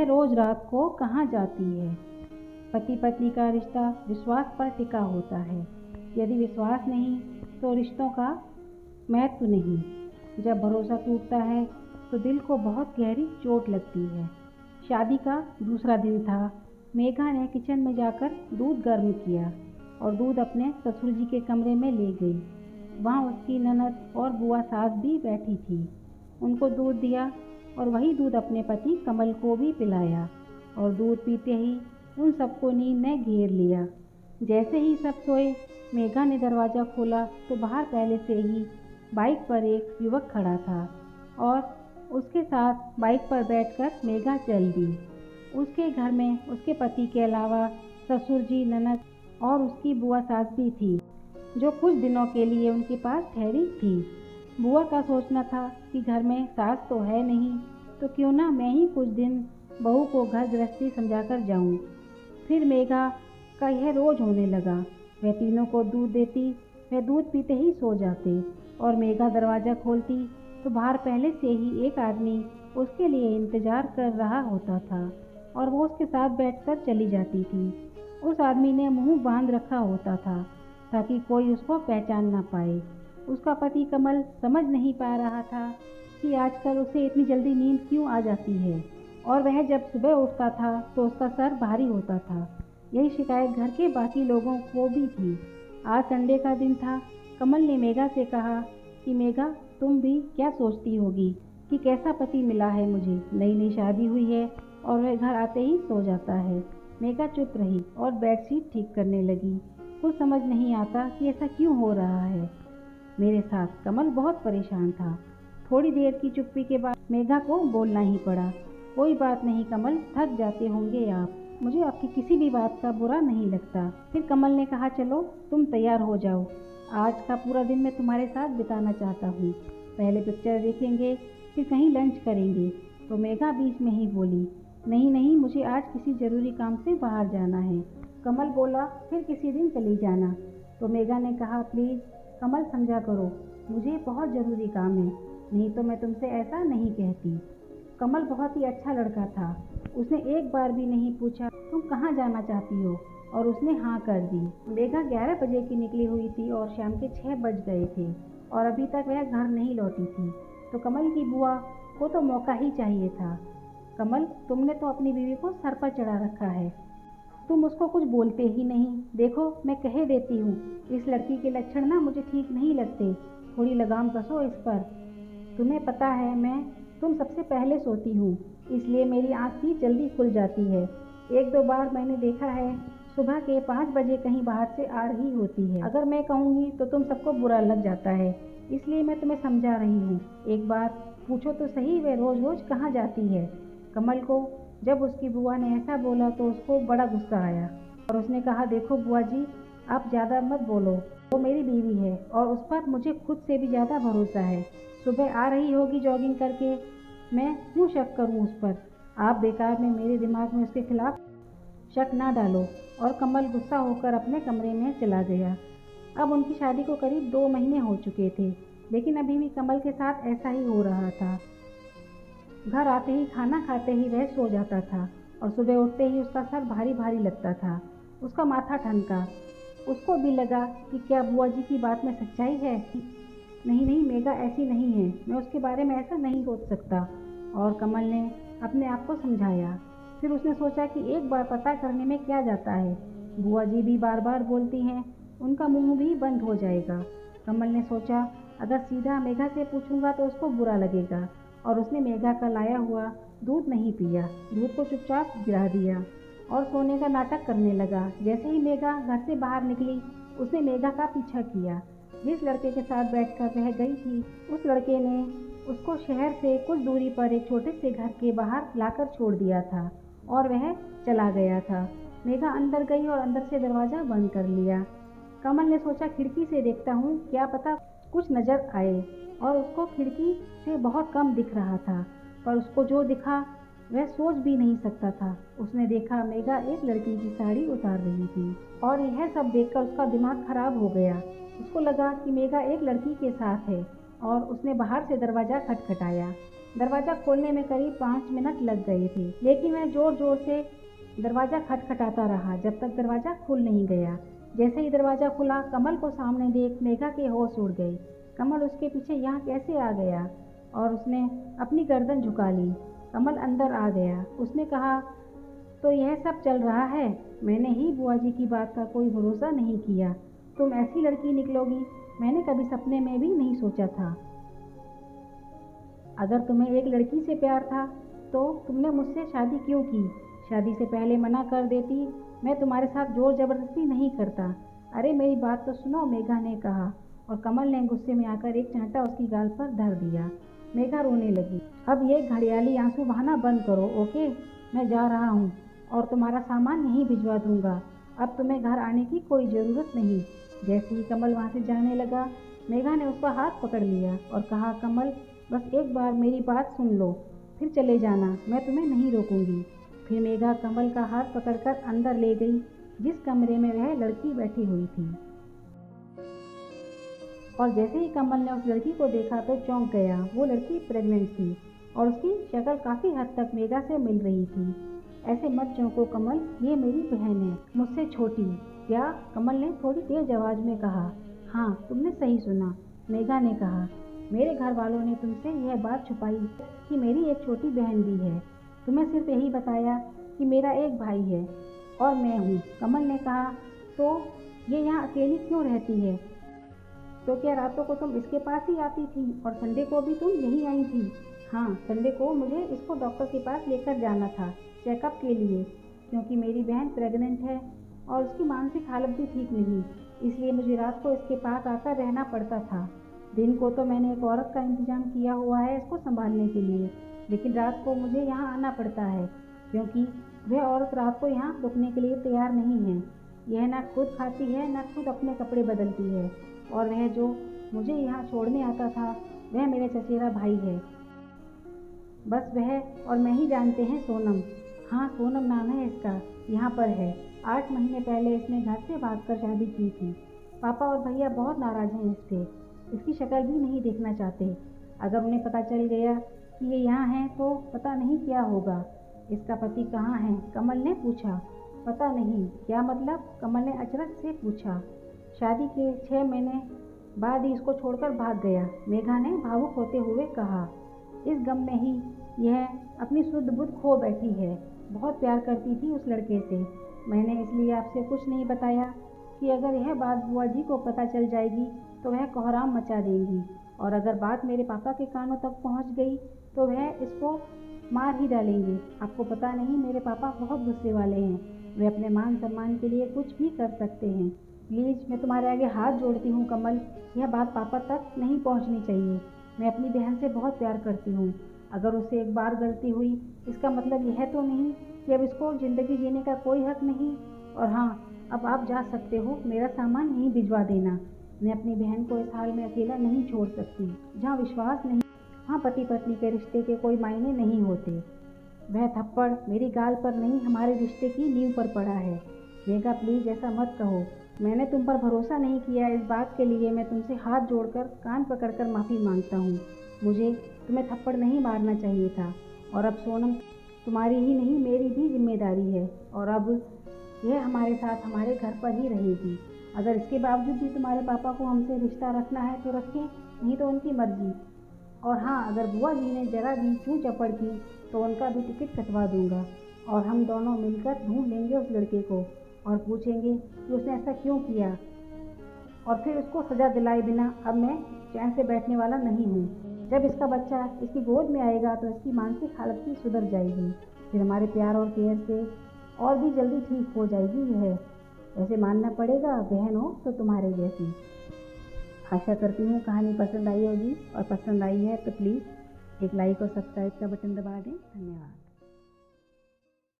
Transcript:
रोज रात को कहाँ जाती है। पति पत्नी का रिश्ता विश्वास पर टिका होता है। यदि विश्वास नहीं तो रिश्तों का महत्व नहीं। जब भरोसा टूटता है तो दिल को बहुत गहरी चोट लगती है। शादी का दूसरा दिन था। मेघा ने किचन में जाकर दूध गर्म किया और दूध अपने ससुर जी के कमरे में ले गई। वहाँ उसकी ननद और बुआ सास भी बैठी थी। उनको दूध दिया और वही दूध अपने पति कमल को भी पिलाया और दूध पीते ही उन सबको नींद ने घेर लिया। जैसे ही सब सोए, मेघा ने दरवाज़ा खोला तो बाहर पहले से ही बाइक पर एक युवक खड़ा था और उसके साथ बाइक पर बैठकर मेघा चल दी। उसके घर में उसके पति के अलावा ससुर जी, ननद और उसकी बुआ सास भी थी, जो कुछ दिनों के लिए उनके पास ठहरी थी। बुआ का सोचना था कि घर में सास तो है नहीं, तो क्यों ना मैं ही कुछ दिन बहू को घर गृहस्थी समझाकर जाऊं। फिर मेघा का यह रोज होने लगा। वह तीनों को दूध देती, वह दूध पीते ही सो जाते और मेघा दरवाज़ा खोलती तो बाहर पहले से ही एक आदमी उसके लिए इंतजार कर रहा होता था और वो उसके साथ बैठकर चली जाती थी। उस आदमी ने मुंह बांध रखा होता था ताकि कोई उसको पहचान ना पाए। उसका पति कमल समझ नहीं पा रहा था कि आजकल उसे इतनी जल्दी नींद क्यों आ जाती है और वह जब सुबह उठता था तो उसका सर भारी होता था। यही शिकायत घर के बाकी लोगों को भी थी। आज संडे का दिन था। कमल ने मेघा से कहा कि मेघा, तुम भी क्या सोचती होगी कि कैसा पति मिला है मुझे। नई नई शादी हुई है और वह घर आते ही सो जाता है। मेघा चुप रही और बेडशीट ठीक करने लगी। कुछ समझ नहीं आता कि ऐसा क्यों हो रहा है मेरे साथ। कमल बहुत परेशान था। थोड़ी देर की चुप्पी के बाद मेघा को बोलना ही पड़ा। कोई बात नहीं कमल, थक जाते होंगे आप, मुझे आपकी किसी भी बात का बुरा नहीं लगता। फिर कमल ने कहा, चलो तुम तैयार हो जाओ, आज का पूरा दिन मैं तुम्हारे साथ बिताना चाहता हूँ। पहले पिक्चर देखेंगे, फिर कहीं लंच करेंगे। तो मेघा बीच में ही बोली, नहीं नहीं, मुझे आज किसी ज़रूरी काम से बाहर जाना है। कमल बोला, फिर किसी दिन चली जाना। तो मेघा ने कहा, प्लीज़ कमल समझा करो, मुझे बहुत ज़रूरी काम है, नहीं तो मैं तुमसे ऐसा नहीं कहती। कमल बहुत ही अच्छा लड़का था। उसने एक बार भी नहीं पूछा तुम कहाँ जाना चाहती हो और उसने हाँ कर दी। मेघा 11 बजे की निकली हुई थी और शाम के 6 बज गए थे और अभी तक वह घर नहीं लौटी थी। तो कमल की बुआ को तो मौका ही चाहिए था। कमल, तुमने तो अपनी बीवी को सर पर चढ़ा रखा है, तुम उसको कुछ बोलते ही नहीं। देखो मैं कह देती हूँ, इस लड़की के लक्षण ना मुझे ठीक नहीं लगते, थोड़ी लगाम कसो इस पर। तुम्हें पता है मैं तुम सबसे पहले सोती हूँ, इसलिए मेरी आँख भी जल्दी खुल जाती है। एक दो बार मैंने देखा है सुबह के 5 बजे कहीं बाहर से आ रही होती है। अगर मैं कहूँगी तो तुम सबको बुरा लग जाता है, इसलिए मैं तुम्हें समझा रही हूँ। एक बार पूछो तो सही, वह रोज़ रोज़ कहाँ जाती है। कमल को जब उसकी बुआ ने ऐसा बोला तो उसको बड़ा गुस्सा आया और उसने कहा, देखो बुआ जी, आप ज़्यादा मत बोलो, वो मेरी बीवी है और उस पर मुझे खुद से भी ज़्यादा भरोसा है। सुबह आ रही होगी जॉगिंग करके, मैं क्यों शक करूं उस पर। आप बेकार में मेरे दिमाग में उसके खिलाफ शक ना डालो। और कमल गुस्सा होकर अपने कमरे में चला गया। अब उनकी शादी को करीब 2 महीने हो चुके थे, लेकिन अभी भी कमल के साथ ऐसा ही हो रहा था। घर आते ही, खाना खाते ही वह सो जाता था और सुबह उठते ही उसका सर भारी भारी लगता था। उसका माथा ठनका। उसको भी लगा कि क्या बुआ जी की बात में सच्चाई है। नहीं नहीं, मेघा ऐसी नहीं है, मैं उसके बारे में ऐसा नहीं सोच सकता। और कमल ने अपने आप को समझाया। फिर उसने सोचा कि एक बार पता करने में क्या जाता है, बुआ जी भी बार बार बोलती हैं, उनका मुंह भी बंद हो जाएगा। कमल ने सोचा, अगर सीधा मेघा से पूछूंगा तो उसको बुरा लगेगा। और उसने मेघा का लाया हुआ दूध नहीं पिया, दूध को चुपचाप गिरा दिया और सोने का नाटक करने लगा। जैसे ही मेघा घर से बाहर निकली, उसने मेघा का पीछा किया। जिस लड़के के साथ बैठकर वह गई थी, उस लड़के ने उसको शहर से कुछ दूरी पर एक छोटे से घर के बाहर लाकर छोड़ दिया था और वह चला गया था। मेघा अंदर गई और अंदर से दरवाज़ा बंद कर लिया। कमल ने सोचा, खिड़की से देखता हूँ, क्या पता कुछ नज़र आए। और उसको खिड़की से बहुत कम दिख रहा था, पर उसको जो दिखा वह सोच भी नहीं सकता था। उसने देखा मेघा एक लड़की की साड़ी उतार रही थी और यह सब देखकर उसका दिमाग खराब हो गया। उसको लगा कि मेघा एक लड़की के साथ है और उसने बाहर से दरवाज़ा खटखटाया। दरवाज़ा खोलने में करीब 5 मिनट लग गए थे, लेकिन वह ज़ोर ज़ोर से दरवाज़ा खटखटाता रहा जब तक दरवाज़ा खुल नहीं गया। जैसे ही दरवाज़ा खुला, कमल को सामने देख मेघा के होश उड़ गए। कमल उसके पीछे यहाँ कैसे आ गया और उसने अपनी गर्दन झुका ली। कमल अंदर आ गया। उसने कहा, तो यह सब चल रहा है। मैंने ही बुआ जी की बात का कोई भरोसा नहीं किया। तुम ऐसी लड़की निकलोगी मैंने कभी सपने में भी नहीं सोचा था। अगर तुम्हें एक लड़की से प्यार था तो तुमने मुझसे शादी क्यों की? शादी से पहले मना कर देती। मैं तुम्हारे साथ जोर जबरदस्ती नहीं करता। अरे मेरी बात तो सुनो, मेघा ने कहा, और कमल ने गुस्से में आकर एक चांटा उसकी गाल पर धर दिया। मेघा रोने लगी। अब ये घड़ियाली आंसू बहाना बंद करो, ओके? मैं जा रहा हूँ और तुम्हारा सामान यहीं भिजवा दूंगा। अब तुम्हें घर आने की कोई ज़रूरत नहीं। जैसे ही कमल वहाँ से जाने लगा, मेघा ने उसका हाथ पकड़ लिया और कहा, कमल बस एक बार मेरी बात सुन लो, फिर चले जाना, मैं तुम्हें नहीं रोकूंगी। फिर मेघा कमल का हाथ पकड़कर अंदर ले गई, जिस कमरे में वह लड़की बैठी हुई थी। और जैसे ही कमल ने उस लड़की को देखा तो चौंक गया। वो लड़की प्रेग्नेंट थी और उसकी शक्ल काफ़ी हद तक मेघा से मिल रही थी। ऐसे मत चौंको कमल, ये मेरी बहन है, मुझसे छोटी। क्या? कमल ने थोड़ी तेज आवाज़ में कहा। हाँ, तुमने सही सुना, मेघा ने कहा। मेरे घर वालों ने तुमसे यह बात छुपाई कि मेरी एक छोटी बहन भी है। तुम्हें सिर्फ यही बताया कि मेरा एक भाई है और मैं हूँ। कमल ने कहा, तो ये यहाँ अकेली क्यों रहती है? तो क्या रातों को तुम इसके पास ही आती थी और संडे को भी तुम यहीं आई थी? हाँ, संडे को मुझे इसको डॉक्टर के पास लेकर जाना था चेकअप के लिए, क्योंकि मेरी बहन प्रेग्नेंट है और उसकी मानसिक हालत भी ठीक नहीं, इसलिए मुझे रात को इसके पास आकर रहना पड़ता था। दिन को तो मैंने एक औरत का इंतजाम किया हुआ है इसको संभालने के लिए, लेकिन रात को मुझे यहाँ आना पड़ता है क्योंकि वह औरत रात को यहाँ रुकने के लिए तैयार नहीं है। यह ना खुद खाती है ना खुद अपने कपड़े बदलती है, और वह जो मुझे यहाँ छोड़ने आता था वह मेरा चचेरा भाई है। बस वह और मैं ही जानते हैं सोनम। हाँ, सोनम नाम है इसका, यहाँ पर है। 8 महीने पहले इसने घर से भागकर शादी की थी। पापा और भैया बहुत नाराज़ हैं इससे, इसकी शक्ल भी नहीं देखना चाहते। अगर उन्हें पता चल गया कि ये यहाँ है तो पता नहीं क्या होगा। इसका पति कहाँ है? कमल ने पूछा। पता नहीं। क्या मतलब? कमल ने अचरज से पूछा। शादी के 6 महीने बाद ही इसको छोड़कर भाग गया, मेघा ने भावुक होते हुए कहा। इस गम में ही यह अपनी शुद्ध बुद्ध खो बैठी है। बहुत प्यार करती थी उस लड़के से। मैंने इसलिए आपसे कुछ नहीं बताया कि अगर यह बात बुआ जी को पता चल जाएगी तो वह कोहराम मचा देंगी, और अगर बात मेरे पापा के कानों तक पहुंच गई तो वह इसको मार ही डालेंगे। आपको पता नहीं, मेरे पापा बहुत गुस्से वाले हैं। वे अपने मान सम्मान के लिए कुछ भी कर सकते हैं। प्लीज़, मैं तुम्हारे आगे हाथ जोड़ती हूँ कमल, यह बात पापा तक नहीं पहुँचनी चाहिए। मैं अपनी बहन से बहुत प्यार करती हूँ। अगर उससे एक बार गलती हुई, इसका मतलब यह तो नहीं कि अब इसको ज़िंदगी जीने का कोई हक नहीं। और हाँ, अब आप जा सकते हो, मेरा सामान यहीं भिजवा देना। मैं अपनी बहन को इस हाल में अकेला नहीं छोड़ सकती। जहाँ विश्वास नहीं, वहाँ पति पत्नी के रिश्ते के कोई मायने नहीं होते। वह थप्पड़ मेरी गाल पर नहीं, हमारे रिश्ते की नींव पर पड़ा है। मेघा, प्लीज़ ऐसा मत कहो। मैंने तुम पर भरोसा नहीं किया, इस बात के लिए मैं तुमसे हाथ जोड़कर कान पकड़कर माफ़ी मांगता हूँ। मुझे तुम्हें थप्पड़ नहीं मारना चाहिए था। और अब सोनम तुम्हारी ही नहीं, मेरी भी जिम्मेदारी है, और अब यह हमारे साथ हमारे घर पर ही रहेगी। अगर इसके बावजूद भी तुम्हारे पापा को हमसे रिश्ता रखना है तो रखें, नहीं तो उनकी मर्जी। और हाँ, अगर बुआ जी ने जरा भी चूं चपड़ की तो उनका भी टिकट कटवा दूंगा, और हम दोनों मिलकर ढूंढ लेंगे उस लड़के को और पूछेंगे कि उसने ऐसा क्यों किया, और फिर उसको सज़ा दिलाए बिना अब मैं चैन से बैठने वाला नहीं हूँ। जब इसका बच्चा इसकी गोद में आएगा तो इसकी मानसिक हालत भी सुधर जाएगी, फिर हमारे प्यार और केयर से और भी जल्दी ठीक हो जाएगी। यह वैसे मानना पड़ेगा, बहन हो तो तुम्हारे जैसी। आशा करती हूँ कहानी पसंद आई होगी, और पसंद आई है तो प्लीज़ एक लाइक और सब्सक्राइब का बटन दबा दें। धन्यवाद।